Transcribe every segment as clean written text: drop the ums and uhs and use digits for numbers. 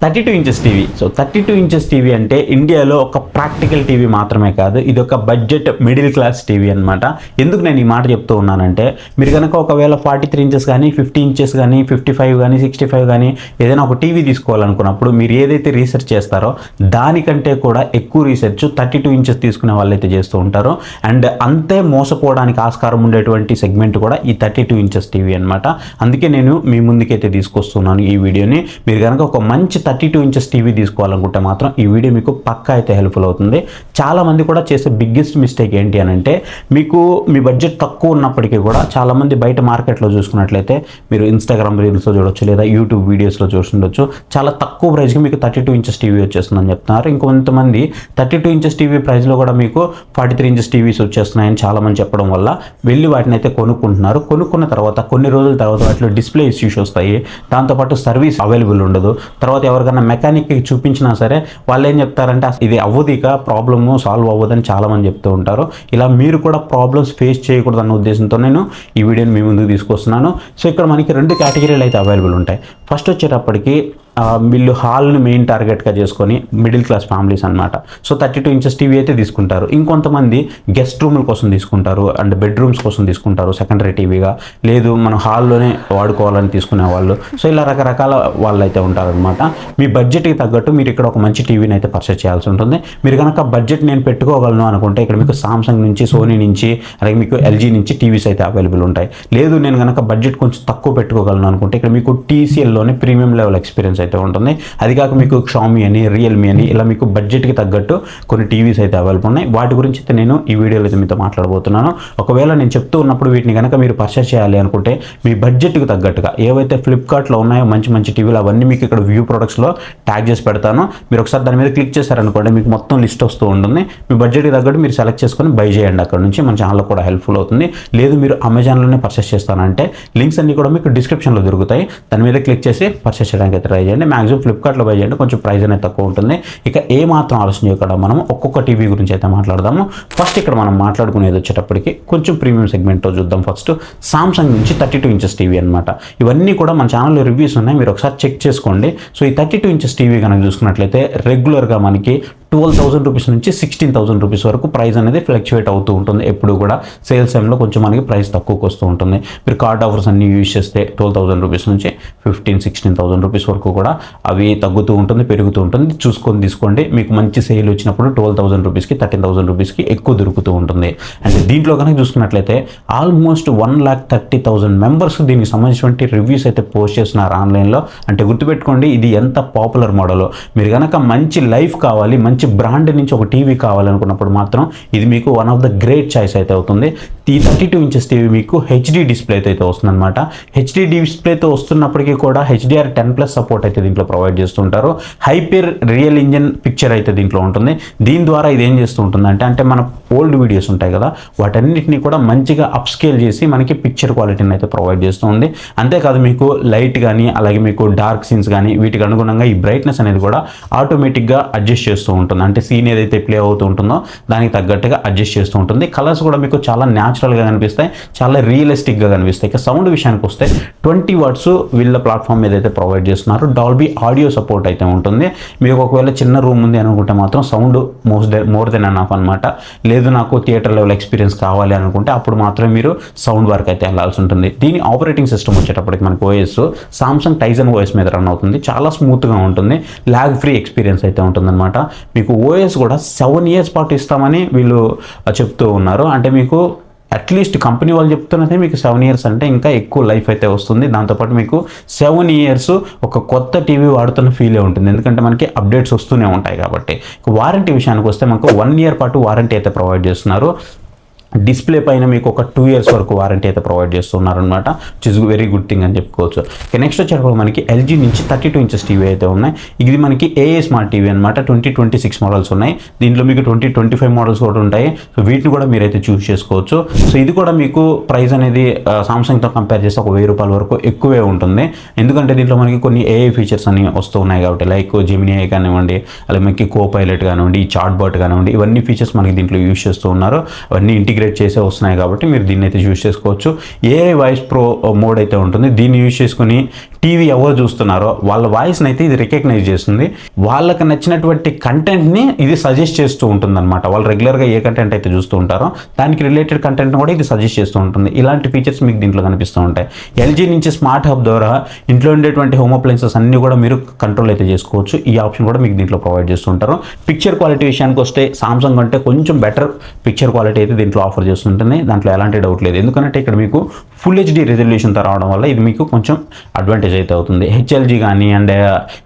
32 inches TV. So 32 inches TV అంటే ఇండియాలో ఒక ప్రాక్టికల్ టీవీ మాత్రమే కాదు, ఇది ఒక బడ్జెట్ మిడిల్ క్లాస్ టీవీ అనమాట. ఎందుకు నేను ఈ మాట చెప్తూ ఉన్నానంటే, మీరు కనుక ఒకవేళ 43 ఇంచెస్ కానీ 50 ఇంచెస్ కానీ 55 కానీ 65 కానీ ఏదైనా ఒక టీవీ తీసుకోవాలనుకున్నప్పుడు మీరు ఏదైతే రీసెర్చ్ చేస్తారో దానికంటే కూడా ఎక్కువ రీసెర్చ్ 32 ఇంచెస్ తీసుకునే వాళ్ళైతే చేస్తూ ఉంటారో. అండ్ అంతే మోసపోవడానికి ఆస్కారం ఉండేటువంటి సెగ్మెంట్ కూడా ఈ 32 ఇంచెస్ టీవీ అనమాట. అందుకే నేను మీ ముందుకైతే తీసుకొస్తున్నాను ఈ వీడియోని. మీరు కనుక ఒక మంచి 32 ఇంచెస్ టీవీ తీసుకోవాలనుకుంటే మాత్రం ఈ వీడియో మీకు పక్కా అయితే హెల్ప్ఫుల్ అవుతుంది. చాలామంది కూడా చేసే బిగ్గెస్ట్ మిస్టేక్ ఏంటి అని అంటే, మీకు మీ బడ్జెట్ తక్కువ ఉన్నప్పటికీ కూడా చాలామంది బయట మార్కెట్లో చూసుకున్నట్లయితే మీరు ఇన్స్టాగ్రామ్ రీల్స్లో చూడొచ్చు, లేదా యూట్యూబ్ వీడియోస్లో చూస్తుండొచ్చు, చాలా తక్కువ ప్రైస్కి మీకు 32 ఇంచెస్ టీవీ వచ్చేస్తుందని చెప్తున్నారు. ఇంకొంతమంది 32 ఇంచెస్ టీవీ ప్రైస్లో కూడా మీకు 43 ఇంచెస్ టీవీస్ వచ్చేస్తున్నాయని చాలామంది చెప్పడం వల్ల వెళ్ళి వాటిని అయితే కొనుక్కుంటున్నారు. కొనుక్కున్న తర్వాత కొన్ని రోజుల తర్వాత వాటిలో డిస్ప్లే ఇష్యూస్ వస్తాయి, దాంతోపాటు సర్వీస్ అవైలబుల్ ఉండదు. తర్వాత ఎవరికైనా మెకానిక్కి చూపించినా సరే వాళ్ళు ఏం చెప్తారంటే ఇది అవ్వదు, ఇక ప్రాబ్లము సాల్వ్ అవ్వదని చాలామంది చెప్తూ ఉంటారు. ఇలా మీరు కూడా ప్రాబ్లమ్స్ ఫేస్ చేయకూడదు అన్న ఉద్దేశంతో నేను ఈ వీడియోని మీ ముందుకు తీసుకొస్తున్నాను. సో ఇక్కడ మనకి 2 కేటగిరీలు అయితే అవైలబుల్ ఉంటాయి. ఫస్ట్ వచ్చేటప్పటికి వీళ్ళు హాల్ని మెయిన్ టార్గెట్గా చేసుకొని మిడిల్ క్లాస్ ఫ్యామిలీస్ అనమాట. సో 32 ఇంచెస్ టీవీ అయితే తీసుకుంటారు. ఇంకొంతమంది గెస్ట్ రూముల కోసం తీసుకుంటారు అండ్ బెడ్రూమ్స్ కోసం తీసుకుంటారు సెకండరీ టీవీగా, లేదు మనం హాల్లోనే వాడుకోవాలని తీసుకునే వాళ్ళు. సో ఇలా రకరకాల వాళ్ళు అయితే ఉంటారనమాట. మీ బడ్జెట్కి తగ్గట్టు మీరు ఇక్కడ ఒక మంచి టీవీని అయితే పర్చేస్ చేయాల్సి ఉంటుంది. మీరు కనుక బడ్జెట్ నేను పెట్టుకోగలను అనుకుంటే ఇక్కడ మీకు సామ్సంగ్ నుంచి, సోనీ నుంచి, అలాగే మీకు ఎల్జీ నుంచి టీవీస్ అయితే అవైలబుల్ ఉంటాయి. లేదు నేను కనుక బడ్జెట్ కొంచెం తక్కువ పెట్టుకోగలను అనుకుంటే ఇక్కడ మీకు టీసీఎల్లోనే ప్రీమియం లెవెల్ ఎక్స్పీరియన్స్ అయితే ఉంటుంది. అది కాక మీకు షామీ అని, రియల్మీ అని ఇలా మీకు బడ్జెట్కి తగ్గట్టు కొన్ని టీవీస్ అయితే అవైలబుల్ ఉన్నాయి. వాటి గురించి అయితే నేను ఈ వీడియోలో అయితే మీతో మాట్లాడబోతున్నాను. ఒకవేళ నేను చెప్తూ ఉన్నప్పుడు వీటిని కనుక మీరు పర్చేస్ చేయాలి అనుకుంటే మీ బడ్జెట్కి తగ్గట్టుగా ఏవైతే ఫ్లిప్కార్ట్లో ఉన్నాయో మంచి మంచి టీవీలు అవన్నీ మీకు ఇక్కడ వ్యూ ప్రొడక్ట్స్లో ట్యాగ్ చేసి పెడతాను. మీరు ఒకసారి దాని మీద క్లిక్ చేశారనుకోండి మీకు మొత్తం లిస్ట్ వస్తూ ఉంటుంది. మీ బడ్జెట్కి తగ్గట్టు మీరు సెలెక్ట్ చేసుకొని బై చేయండి. అక్కడ నుంచి మన ఛానల్లో కూడా హెల్ప్ఫుల్ అవుతుంది. లేదు మీరు అమెజాన్లోనే పర్చేస్ చేస్తానంటే లింక్స్ అన్ని కూడా మీకు డిస్క్రిప్షన్లో దొరుకుతాయి. దాని మీద క్లిక్ చేసి పర్చేస్ చేయడానికి అయితే ట్రై చేయండి. మ్యాక్సిమం ఫ్లిప్కార్ట్లో బై చేయండి, కొంచెం ప్రైస్ అనేది తక్కువ ఉంటుంది. ఇక ఏ మాత్రం ఆలోచన చేయకుండా మనం ఒక్కొక్క టీవీ గురించి అయితే మాట్లాడదాము. ఫస్ట్ ఇక్కడ మనం మాట్లాడుకునేది వచ్చేటప్పటికి కొంచెం ప్రీమియం సెగ్మెంట్లో చూద్దాం. ఫస్ట్ సామ్సంగ్ నుంచి 32 ఇంచెస్ టీవీ అనమాట. ఇవన్నీ కూడా మన ఛానల్లో రివ్యూస్ ఉన్నాయి, మీరు ఒకసారి చెక్ చేసుకోండి. సో ఈ 32 ఇంచెస్ టీవీ కనుక చూసుకున్నట్లయితే రెగ్యులర్గా మనకి 12,000 రూపీస్ నుంచి 16,000 రూపీస్ వరకు ప్రైస్ అనేది ఫ్లక్చువేట్ అవుతూ ఉంటుంది. ఎప్పుడు కూడా సేల్స్ టైంలో కొంచెం మనకి ప్రైస్ తక్కువకి వస్తూ ఉంటుంది. మీరు కార్డ్ ఆఫర్స్ అన్ని యూజ్ చేస్తే 12,000 రూపీస్ నుంచి 16,000 రూపీస్ వరకు కూడా అవి తగ్గుతూ ఉంటుంది, పెరుగుతూ ఉంటుంది. చూసుకొని తీసుకోండి. మీకు మంచి సేల్ వచ్చినప్పుడు 12,000 రూపీస్కి 13,000 రూపీస్కి ఎక్కువ దొరుకుతూ ఉంటుంది. అండ్ దీంట్లో కనుక చూసుకున్నట్లయితే ఆల్మోస్ట్ 1,30,000 మెంబర్స్ దీనికి సంబంధించినటువంటి రివ్యూస్ అయితే పోస్ట్ చేస్తున్నారు ఆన్లైన్లో. అంటే గుర్తుపెట్టుకోండి ఇది ఎంత పాపులర్ మోడల్. మీరు కనుక మంచి లైఫ్ కావాలి, మంచి బ్రాండ్ నుంచి ఒక టీవీ కావాలనుకున్నప్పుడు మాత్రం ఇది మీకు one of the great choice అయితే అవుతుంది. ఈ 32 ఇంచెస్ టీవీ మీకు హెచ్డి డిస్ప్లే అయితే వస్తుంది అనమాట. హెచ్డి డిస్ప్లేతో వస్తున్నప్పటికీ కూడా HDR10+ సపోర్ట్ అయితే దీంట్లో ప్రొవైడ్ చేస్తుంటారు. హైపర్ రియల్ ఇంజన్ పిక్చర్ అయితే దీంట్లో ఉంటుంది. దీని ద్వారా ఇది ఏం చేస్తూ ఉంటుందంటే, అంటే మన ఓల్డ్ వీడియోస్ ఉంటాయి కదా వాటన్నిటిని కూడా మంచిగా అప్స్కేల్ చేసి మనకి పిక్చర్ క్వాలిటీని అయితే ప్రొవైడ్ చేస్తుంది. అంతేకాదు మీకు లైట్ కానీ అలాగే మీకు డార్క్ సీన్స్ కానీ వీటికి అనుగుణంగా ఈ బ్రైట్నెస్ అనేది కూడా ఆటోమేటిక్గా అడ్జస్ట్ చేస్తూ ఉంటుంది. అంటే సీన్ ఏదైతే ప్లే అవుతూ ఉంటుందో దానికి తగ్గట్టుగా అడ్జస్ట్ చేస్తూ ఉంటుంది. కలర్స్ కూడా మీకు చాలా న్యాచురల్గా కనిపిస్తాయి, చాలా రియలిస్టిక్గా కనిపిస్తాయి. ఇక సౌండ్ విషయానికి వస్తే 20 వాట్స్ వీళ్ళ ప్లాట్ఫామ్ మీద అయితే ప్రొవైడ్ చేస్తున్నారు. డాల్బీ ఆడియో సపోర్ట్ అయితే ఉంటుంది. మీకు ఒకవేళ చిన్న రూమ్ ఉంది అనుకుంటే మాత్రం సౌండ్ మోర్ దెన్ ఎనఫ్ అనమాట. లేదు నాకు థియేటర్ లెవెల్ ఎక్స్పీరియన్స్ కావాలి అనుకుంటే అప్పుడు మాత్రమే మీరు సౌండ్ వరకు అయితే వెళ్ళాల్సి ఉంటుంది. దీని ఆపరేటింగ్ సిస్టమ్ వచ్చేటప్పటికి మనకు ఓఎస్ సామ్సంగ్ టైజన్ ఓఎస్ మీద రన్ అవుతుంది. చాలా స్మూత్గా ఉంటుంది, ల్యాగ్ ఫ్రీ ఎక్స్పీరియన్స్ అయితే ఉంటుందన్నమాట. మీకు ఓఎస్ కూడా 7 ఇయర్స్ పాటు ఇస్తామని వీళ్ళు చెప్తూ ఉన్నారు. అంటే మీకు అట్లీస్ట్ కంపెనీ వాళ్ళు చెప్తున్నదే మీకు 7 ఇయర్స్ అంటే ఇంకా ఎక్కువ లైఫ్ అయితే వస్తుంది. దాంతోపాటు మీకు 7 ఇయర్స్ ఒక కొత్త టీవీ వాడుతున్న ఫీలే ఉంటుంది, ఎందుకంటే మనకి అప్డేట్స్ వస్తూనే ఉంటాయి కాబట్టి. వారంటీ విషయానికి వస్తే మనకు 1 ఇయర్ పాటు వారంటీ అయితే ప్రొవైడ్ చేస్తున్నారు. డిస్ప్లే పైన మీకు ఒక 2 ఇయర్స్ వరకు వారంటీ అయితే ప్రొవైడ్ చేస్తున్నారనమాట, which is very good thing అని చెప్పుకోవచ్చు. నెక్స్ట్ వచ్చేటప్పుడు మనకి ఎల్జీ నుంచి 32 ఇంచెస్ టీవీ అయితే ఉన్నాయి. ఇది మనకి ఏఏ స్మార్ట్ టీవీ అనమాట. 2026 మోడల్స్ ఉన్నాయి. దీంట్లో మీకు 2025 మోడల్స్ కూడా ఉంటాయి. సో వీటిని కూడా మీరైతే చూస్ చేసుకోవచ్చు. సో ఇది కూడా మీకు ప్రైస్ అనేది సామ్సంగ్తో కంపేర్ చేస్తే ఒక 1000 రూపాయల వరకు ఎక్కువే ఉంటుంది. ఎందుకంటే దీంట్లో మనకి కొన్ని ఏఐ ఫీచర్స్ అని వస్తూ ఉన్నాయి కాబట్టి, లైక్ జెమినీ కానివ్వండి, అలాగే మనకి కో పైలట్ కానివ్వండి, చాట్ బాట్ కానివ్వండి, ఇవన్నీ ఫీచర్స్ మనకి దీంట్లో యూస్ చేస్తూ ఉన్నారు. అవన్నీ ఇంటిగ్రేట్ అప్గ్రేడ్ చేసే వస్తున్నాయి కాబట్టి మీరు దీన్ని అయితే యూజ్ చేసుకోవచ్చు. ఏఐ వాయిస్ ప్రో మోడ్ అయితే ఉంటుంది. దీన్ని యూజ్ చేసుకుని టీవీ ఎవరు చూస్తున్నారో వాళ్ళ వాయిస్ని అయితే ఇది రికగ్నైజ్ చేస్తుంది. వాళ్ళకి నచ్చినటువంటి కంటెంట్ని ఇది సజెస్ట్ చేస్తూ ఉంటుంది అనమాట. వాళ్ళు రెగ్యులర్గా ఏ కంటెంట్ అయితే చూస్తూ ఉంటారో దానికి రిలేటెడ్ కంటెంట్ కూడా ఇది సజెస్ట్ చేస్తూ ఉంటుంది. ఇలాంటి ఫీచర్స్ మీకు దీంట్లో కనిపిస్తూ ఉంటాయి. ఎల్జీ నుంచి స్మార్ట్ హబ్ ద్వారా ఇంట్లో ఉండేటువంటి హోమ్ అప్లయన్సెస్ అన్ని కూడా మీరు కంట్రోల్ అయితే చేసుకోవచ్చు. ఈ ఆప్షన్ కూడా మీకు దీంట్లో ప్రొవైడ్ చేస్తుంటారు. పిక్చర్ క్వాలిటీ విషయానికి వస్తే సామ్సంగ్ అంటే కొంచెం బెటర్ పిక్చర్ క్వాలిటీ అయితే దీంట్లో ఆఫర్ చేస్తుంటుంది. దాంట్లో ఎలాంటి డౌట్ లేదు. ఎందుకంటే ఇక్కడ మీకు ఫుల్ హెచ్డి రెజల్యూషన్తో రావడం వల్ల ఇది మీకు కొంచెం అడ్వాంటేజ్ అయితే అవుతుంది. హెచ్ఎల్జీ కానీ అండ్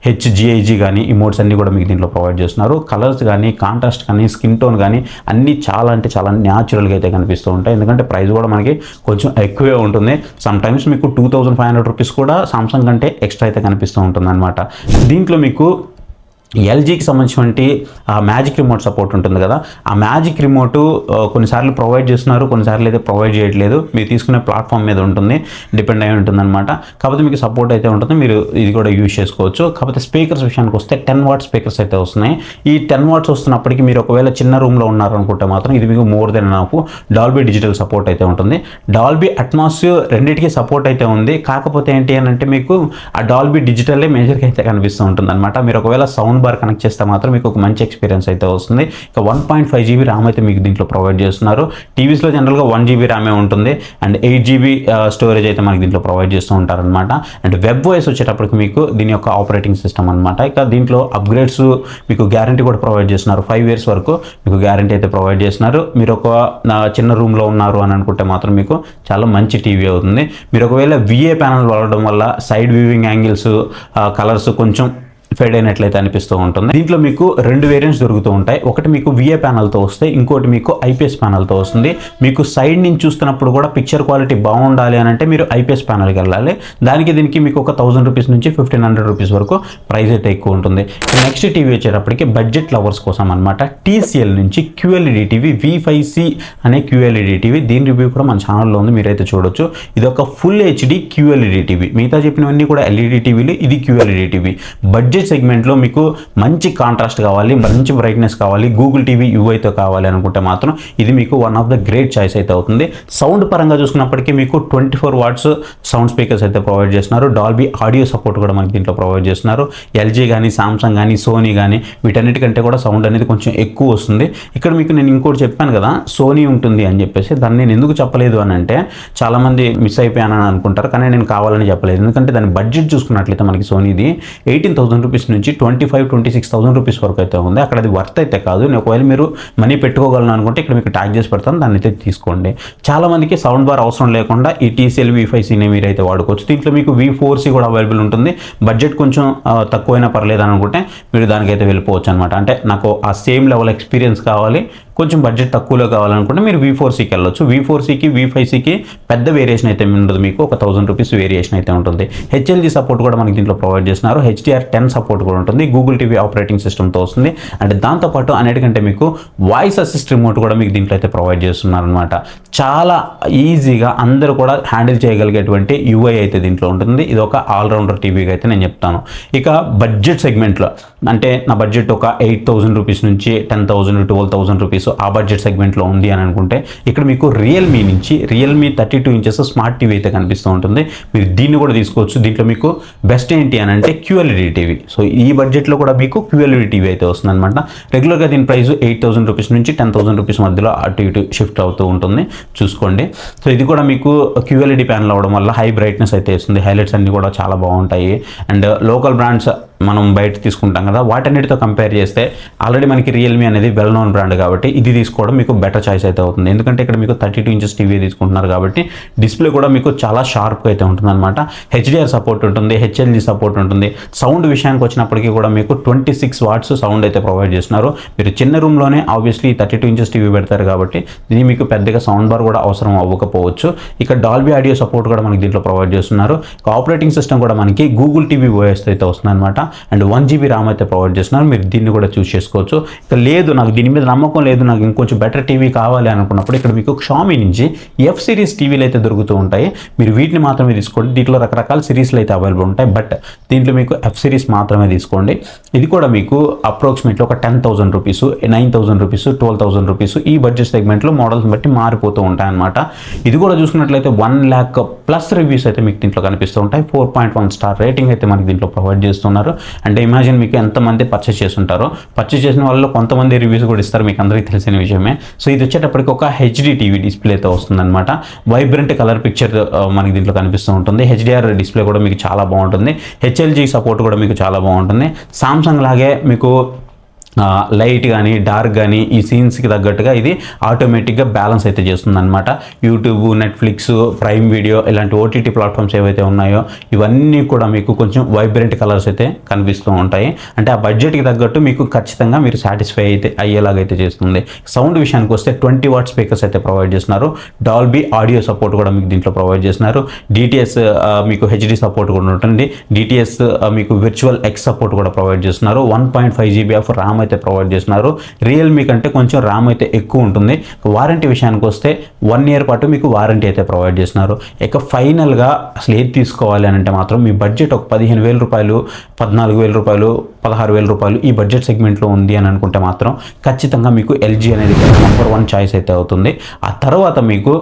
హెచ్జిఐజీ కానీ ఈ మోడ్స్ అన్ని కూడా మీకు దీంట్లో ప్రొవైడ్ చేస్తున్నారు. కలర్స్ కానీ కాంట్రాస్ట్ కానీ స్కిన్ టోన్ కానీ అన్నీ చాలా అంటే చాలా న్యాచురల్గా అయితే కనిపిస్తూ ఉంటాయి. ఎందుకంటే ప్రైస్ కూడా మనకి కొంచెం ఎక్కువే ఉంటుంది. సమ్ టైమ్స్ మీకు 2500 రూపీస్ కూడా సామ్సంగ్ కంటే ఎక్స్ట్రా అయితే కనిపిస్తూ ఉంటుంది అనమాట. దీంట్లో మీకు ఎల్జీకి సంబంధించినటువంటి మ్యాజిక్ రిమోట్ సపోర్ట్ ఉంటుంది కదా, ఆ మ్యాజిక్ రిమోట్ కొన్నిసార్లు ప్రొవైడ్ చేస్తున్నారు, కొన్నిసార్లు అయితే ప్రొవైడ్ చేయట్లేదు. మీరు తీసుకునే ప్లాట్ఫామ్ మీద ఉంటుంది, డిపెండ్ అయి ఉంటుంది అనమాట. కాకపోతే మీకు సపోర్ట్ అయితే ఉంటుంది, మీరు ఇది కూడా యూజ్ చేసుకోవచ్చు. కాకపోతే స్పీకర్స్ విషయానికి వస్తే 10 వాట్ స్పీకర్స్ అయితే వస్తున్నాయి. ఈ 10 వాట్స్ వస్తున్నప్పటికీ మీరు ఒకవేళ చిన్న రూమ్లో ఉన్నారనుకుంటే మాత్రం ఇది మీకు more than enough. Dolby digital support అయితే ఉంటుంది. డాల్బీ అట్మాస్ రెండింటికి సపోర్ట్ అయితే ఉంది. కాకపోతే ఏంటి అని అంటే మీకు ఆ డాల్బీ డిజిటల్లే మేజర్గా అయితే కనిపిస్తూ ఉంటుంది అనమాట. మీరు ఒకవేళ సౌండ్ బార్ కనెక్ట్ చేస్తే మాత్రం మీకు ఒక మంచి ఎక్స్పీరియన్స్ అయితే వస్తుంది. ఇక 1.5 GB ర్యామ్ అయితే మీకు దీంట్లో ప్రొవైడ్ చేస్తున్నారు. టీవీస్లో జనరల్గా 1 GB ర్యామే ఉంటుంది అండ్ 8 GB స్టోరేజ్ అయితే మనకి దీంట్లో ప్రొవైడ్ చేస్తూ ఉంటారనమాట. అండ్ వెబ్ వాయిస్ వచ్చేటప్పటికి మీకు దీని యొక్క ఆపరేటింగ్ సిస్టమ్ అనమాట. ఇక దీంట్లో అప్గ్రేడ్స్ మీకు గ్యారంటీ కూడా ప్రొవైడ్ చేస్తున్నారు. 5 years వరకు మీకు గ్యారంటీ అయితే ప్రొవైడ్ చేస్తున్నారు. మీరు ఒక చిన్న రూమ్లో ఉన్నారు అని అనుకుంటే మాత్రం మీకు చాలా మంచి టీవీ అవుతుంది. మీరు ఒకవేళ VA ప్యానల్ వాడడం వల్ల సైడ్ వ్యూవింగ్ యాంగిల్స్ కలర్స్ కొంచెం ఫెడ్ అయినట్లయితే అనిపిస్తూ ఉంటుంది. దీంట్లో మీకు 2 వేరియంట్స్ దొరుకుతూ ఉంటాయి. ఒకటి మీకు VA ప్యానల్తో వస్తే, ఇంకోటి మీకు IPS ప్యానల్తో వస్తుంది. మీకు సైడ్ నుంచి చూస్తున్నప్పుడు కూడా పిక్చర్ క్వాలిటీ బాగుండాలి అని అంటే మీరు IPS ప్యానల్కి వెళ్ళాలి. దీనికి మీకు ఒక 1000 రూపీస్ నుంచి 1500 రూపీస్ వరకు ప్రైస్ అయితే ఎక్కువ ఉంటుంది. నెక్స్ట్ టీవీ వచ్చేటప్పటికి బడ్జెట్ లవర్స్ కోసం అనమాట. TCL నుంచి QLED టీవీ V5C అనే QLED టీవీ, దీని రివ్యూ కూడా మన ఛానల్లో ఉంది, మీరైతే చూడొచ్చు. ఇది ఒక ఫుల్ HD QLED టీవీ. మిగతా చెప్పినవన్నీ కూడా LED టీవీలు, ఇది QLED టీవీ. బడ్జెట్ సెగ్మెంట్లో మీకు మంచి కాంట్రాస్ట్ కావాలి, మంచి బ్రైట్నెస్ కావాలి, గూగుల్ టీవీ యూఐతో కావాలి అనుకుంటే మాత్రం ఇది మీకు one of the great choice అయితే అవుతుంది. సౌండ్ పరంగా చూసుకున్నప్పటికీ మీకు 24 వాట్స్ సౌండ్ స్పీకర్స్ అయితే ప్రొవైడ్ చేస్తున్నారు. డాల్బీ ఆడియో సపోర్ట్ కూడా మనకి దీంట్లో ప్రొవైడ్ చేస్తున్నారు. ఎల్జీ కానీ సామ్సంగ్ కానీ సోనీ కానీ వీటన్నిటికంటే కూడా సౌండ్ అనేది కొంచెం ఎక్కువ వస్తుంది. ఇక్కడ మీకు నేను ఇంకోటి చెప్పాను కదా సోనీ ఉంటుంది అని చెప్పేసి, దాన్ని నేను ఎందుకు చెప్పలేదు అని అంటే చాలామంది మిస్ అయిపోయానని అనుకుంటారు, కానీ నేను కావాలని చెప్పలేదు. ఎందుకంటే దాని బడ్జెట్ చూసుకున్నట్లయితే మనకి సోనీది 18,000 రూపీస్ నుంచి 25,000-26,000 రూపీస్ వరకు అయితే ఉంది. అక్కడ అది వర్త్ అయితే కాదు. ఒకవేళ మీరు మనీ పెట్టుకోగలను అనుకుంటే ఇక్కడ మీకు ట్యాగ్ చేసి పెడతాను, దాన్ని అయితే తీసుకోండి. చాలా మందికి సౌండ్ బార్ అవసరం లేకుండా ఈ TCL V5Cని మీరు అయితే వాడుకోవచ్చు. దీంట్లో మీకు V4C కూడా అవైలబుల్ ఉంటుంది. బడ్జెట్ కొంచెం తక్కువైనా పర్లేదు అనుకుంటే మీరు దానికైతే వెళ్ళిపోవచ్చు అనమాట. అంటే నాకు ఆ సేమ్ లెవెల్ ఎక్స్పీరియన్స్ కావాలి, కొంచెం బడ్జెట్ తక్కువలో కావాలనుకుంటే మీరు V4Cకి వెళ్ళొచ్చు. V4Cకి V5Cకి పెద్ద వేరియేషన్ అయితే ఉండదు, మీకు ఒక 1000 రూపీస్ వేరియేషన్ అయితే ఉంటుంది. HLG సపోర్ట్ కూడా మనకి దీంట్లో ప్రొవైడ్ చేస్తున్నారు. HDR10 సపోర్ట్ కూడా ఉంటుంది. గూగుల్ టీవీ ఆపరేటింగ్ సిస్టమ్తో వస్తుంది. అండ్ దాంతోపాటు అన్నిటికంటే మీకు వాయిస్ అసిస్ట్ రిమోట్ కూడా మీకు దీంట్లో అయితే ప్రొవైడ్ చేస్తున్నారు అనమాట. చాలా ఈజీగా అందరూ కూడా హ్యాండిల్ చేయగలిగేటువంటి UI అయితే దీంట్లో ఉంటుంది. ఇది ఒక ఆల్రౌండర్ టీవీగా అయితే నేను చెప్తాను. ఇక బడ్జెట్ సెగ్మెంట్లో అంటే నా బడ్జెట్ ఒక 8,000 రూపీస్ నుంచి 10,000 12,000 రూపీస్ ఆ బడ్జెట్ సెగ్మెంట్లో ఉంది అని అనుకుంటే ఇక్కడ మీకు రియల్మీ నుంచి రియల్మీ 32 ఇంచెస్ స్మార్ట్ టీవీ అయితే కనిపిస్తూ ఉంటుంది. మీరు దీన్ని కూడా తీసుకోవచ్చు. దీంట్లో మీకు బెస్ట్ ఏంటి అని అంటే QLED టీవీ. సో ఈ బడ్జెట్లో కూడా మీకు QLED టీవీ అయితే వస్తుంది అనమాట. రెగ్యులర్గా దీని ప్రైస్ 8,000 రూపీస్ నుంచి 10,000 రూపీస్ మధ్యలో అటు ఇటు షిఫ్ట్ అవుతూ ఉంటుంది, చూసుకోండి. సో ఇది కూడా మీకు QLED ప్యానల్ అవ్వడం వల్ల హై బ్రైట్నెస్ అయితే ఇస్తుంది. హైలైట్స్ అన్ని కూడా చాలా బాగుంటాయి. అండ్ లోకల్ బ్రాండ్స్ మనం బయట తీసుకుంటాం కదా, వాటన్నిటితో కంపేర్ చేస్తే ఆల్రెడీ మనకి రియల్మీ అనేది వెల్ నోన్ బ్రాండ్ కాబట్టి ఇది తీసుకోవడం మీకు బెటర్ చాయిస్ అయితే అవుతుంది. ఎందుకంటే ఇక్కడ మీకు 32 ఇంచెస్ టీవీ తీసుకుంటున్నారు కాబట్టి డిస్ప్లే కూడా మీకు చాలా షార్ప్గా అయితే ఉంటుంది అనమాట. HDR సపోర్ట్ ఉంటుంది, HLG సపోర్ట్ ఉంటుంది. సౌండ్ విషయానికి వచ్చినప్పటికీ కూడా మీకు 26 వాట్స్ సౌండ్ అయితే ప్రొవైడ్ చేస్తున్నారు. మీరు చిన్న రూమ్లోనే ఆబ్వియస్లీ 32 ఇంచెస్ టీవీ పెడతారు కాబట్టి దీనికి మీకు పెద్దగా సౌండ్ బార్ కూడా అవసరం అవ్వకపోవచ్చు. ఇక డాల్బీ ఆడియో సపోర్ట్ కూడా మనకి దీంట్లో ప్రొవైడ్ చేస్తున్నారు. ఆపరేటింగ్ సిస్టమ్ కూడా మనకి గూగుల్ టీవీ OS అయితే వస్తుంది అనమాట. అండ్ 1 GB ర్యామ్ అయితే ప్రొవైడ్ చేస్తున్నారు. మీరు దీన్ని కూడా చూస్ చేసుకోవచ్చు. ఇక లేదు నాకు దీని మీద నమ్మకం లేదు, నాకు ఇంకొంచెం బెటర్ టీవీ కావాలి అనుకున్నప్పుడు ఇక్కడ మీకు Xiaomi నుంచి ఎఫ్ సిరీస్ టీవీలు అయితే దొరుకుతూ ఉంటాయి. మీరు వీటిని మాత్రమే తీసుకోండి. దీంట్లో రకరకాల సిరీస్లు అయితే అవైలబుల్ ఉంటాయి, బట్ దీంట్లో మీకు ఎఫ్ సిరీస్ మాత్రమే తీసుకోండి. ఇది కూడా మీకు అప్రాక్సిమేట్లీ ఒక 10,000 రూపీస్, 9,000 రూపీస్, 12,000 రూపీస్ ఈ బడ్జెట్ సెగ్మెంట్లో మోడల్స్ బట్టి మారిపోతూ ఉంటాయి అన్నమాట. ఇది కూడా చూసుకున్నట్లయితే 1 lakh ప్లస్ రివ్యూస్ అయితే మీకు దీంట్లో కనిపిస్తూ ఉంటాయి. 4.1 స్టార్ రేటింగ్ అయితే మనకి దీంట్లో ప్రొవైడ్ చేస్తున్నారు. అంటే ఇమాజిన్ మీకు ఎంతమంది పర్చేస్ చేస్తుంటారో, పర్చేస్ చేసిన వాళ్ళు కొంతమంది రివ్యూస్ కూడా ఇస్తారు, మీకు అందరికీ తెలిసిన విషయమే. సో ఇది వచ్చేటప్పటికి ఒక హెచ్డి టీవీ డిస్ప్లే అయితే వస్తుందన్నమాట. వైబ్రెంట్ కలర్ పిక్చర్ మనకి దీంట్లో కనిపిస్తూ ఉంటుంది. హెచ్డిఆర్ డిస్ప్లే కూడా మీకు చాలా బాగుంటుంది. హెచ్ఎల్జీ సపోర్ట్ కూడా మీకు చాలా బాగుంటుంది. సామ్సంగ్ లాగే మీకు లైట్ కానీ డార్క్ కానీ ఈ సీన్స్కి తగ్గట్టుగా ఇది ఆటోమేటిక్గా బ్యాలెన్స్ అయితే చేస్తుందన్నమాట. యూట్యూబ్, నెట్ఫ్లిక్స్, ప్రైమ్ వీడియో ఇలాంటి ఓటీటీ ప్లాట్ఫామ్స్ ఏవైతే ఉన్నాయో ఇవన్నీ కూడా మీకు కొంచెం వైబ్రెంట్ కలర్స్ అయితే కనిపిస్తూ ఉంటాయి. అంటే ఆ బడ్జెట్కి తగ్గట్టు మీకు ఖచ్చితంగా మీరు సాటిస్ఫై అయితే అయ్యేలాగైతే చేస్తుంది. సౌండ్ విషయానికి వస్తే 20 వాట్ స్పీకర్స్ అయితే ప్రొవైడ్ చేస్తున్నారు. డాల్బీ ఆడియో సపోర్ట్ కూడా మీకు దీంట్లో ప్రొవైడ్ చేస్తున్నారు. డిటిఎస్ మీకు హెచ్డి సపోర్ట్ కూడా ఉంటుంది. డిటిఎస్ మీకు విర్చువల్ ఎక్స్ సపోర్ట్ కూడా ప్రొవైడ్ చేస్తున్నారు. 1.5 GB ఆఫ్ ర్యామ్ అయితే ప్రొవైడ్ చేస్తున్నారు. రియల్మీ కంటే కొంచెం ర్యామ్ అయితే ఎక్కువ ఉంటుంది. వారంటీ విషయానికి వస్తే 1 year పాటు మీకు వారంటీ అయితే ప్రొవైడ్ చేస్తున్నారు. ఇక ఫైనల్గా అసలు ఏది తీసుకోవాలి అని అంటే మాత్రం మీ బడ్జెట్ ఒక 15,000 రూపాయలు, 14,000 రూపాయలు, 16,000 రూపాయలు ఈ బడ్జెట్ సెగ్మెంట్లో ఉంది అని అనుకుంటే మాత్రం ఖచ్చితంగా మీకు ఎల్జీ అనేది నెంబర్ 1 చాయిస్ అయితే అవుతుంది. ఆ తర్వాత మీకు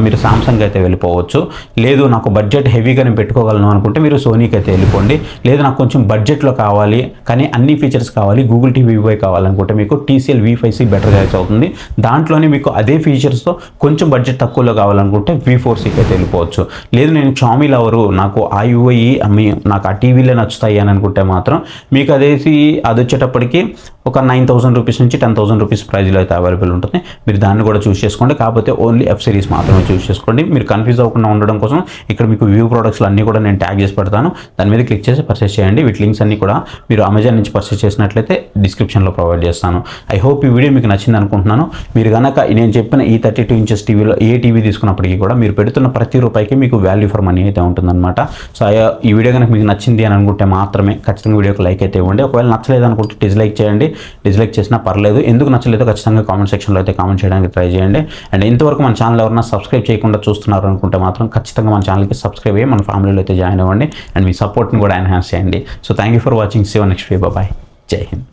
మీరు సామ్సంగ్ అయితే వెళ్ళిపోవచ్చు. లేదు నాకు బడ్జెట్ హెవీగా నేను పెట్టుకోగలను అనుకుంటే మీరు సోనీకి అయితే వెళ్ళిపోండి. లేదు నాకు కొంచెం బడ్జెట్లో కావాలి కానీ అన్ని ఫీచర్స్ కావాలి, గూగుల్ టీవీ కావాలనుకుంటే మీకు TCL V5C బెటర్ చాయిస్ అవుతుంది. దాంట్లోనే మీకు అదే ఫీచర్స్తో కొంచెం బడ్జెట్ తక్కువలో కావాలనుకుంటే V4Cకి అయితే వెళ్ళిపోవచ్చు. లేదు నేను Xiaomi లవరు, నాకు ఆ UI నాకు ఆ టీవీలే నచ్చుతాయి అని అనుకుంటే మాత్రం మీకు అది వచ్చేటప్పటికి ఒక 9,000 రూపీస్ నుంచి 10,000 రూపీస్ ప్రైజ్లో అయితే అవైలబుల్ ఉంటుంది. మీరు దాన్ని కూడా చూస్ చేసుకోండి. కాకపోతే ఓన్లీ ఎఫ్ సిరీస్ మాత్రమే చూస్ చేసుకోండి. మీరు కన్ఫ్యూజ్ అవ్వకుండా ఉండడం కోసం ఇక్కడ మీకు వ్యూ ప్రొడక్ట్స్లు అన్నీ కూడా నేను ట్యాగ్ చేసి పెడతాను. దాని మీద క్లిక్ చేసి పర్చేస్ చేయండి. వీటి లింక్స్ అన్నీ కూడా మీరు అమెజాన్ నుంచి పర్చేస్ చేసినట్లయితే డిస్క్రిప్షన్లో ప్రొవైడ్ చేస్తాను. ఐ హోప్ ఈ వీడియో మీకు నచ్చింది అనుకుంటున్నాను. మీరు కనుక నేను చెప్పిన ఈ 32 inches టీవీలో ఏ టీవీ తీసుకున్నప్పటికీ కూడా మీరు పెడుతున్న ప్రతి రూపాయికి మీకు వాల్యూ ఫర్ మనీ అయితే ఉంటుందన్నమాట. సో ఈ వీడియో కనుక మీకు నచ్చింది అని అనుకుంటే మాత్రమే ఖచ్చితంగా వీడియోకి లైక్ అయితే ఇవ్వండి. ఒకవేళ నచ్చలేదు అనుకుంటే డిస్లైక్ చేయండి. డిస్లైక్ చేసినా పర్లేదు. ఎందుకు నచ్చలేదో ఖచ్చితంగా కామెంట్ సెక్షన్లో అయితే కామెంట్ చేయడానికి ట్రై చేయండి. అండ్ ఇంతవరకు మన ఛానల్ ఎవరైనా సబ్స్క్రైబ్ చేయకుండా చూస్తున్నారు అనుకుంటే మాత్రం ఖచ్చితంగా మన ఛానల్కి సబ్స్క్రైబ్ అయ్యి మన ఫ్యామిలీలో అయితే జాయిన్ అవ్వండి. అండ్ మీ సపోర్ట్ని కూడా ఎన్హాన్స్ చేయండి. So thank you for watching. See you next video. Bye. జై హింద్.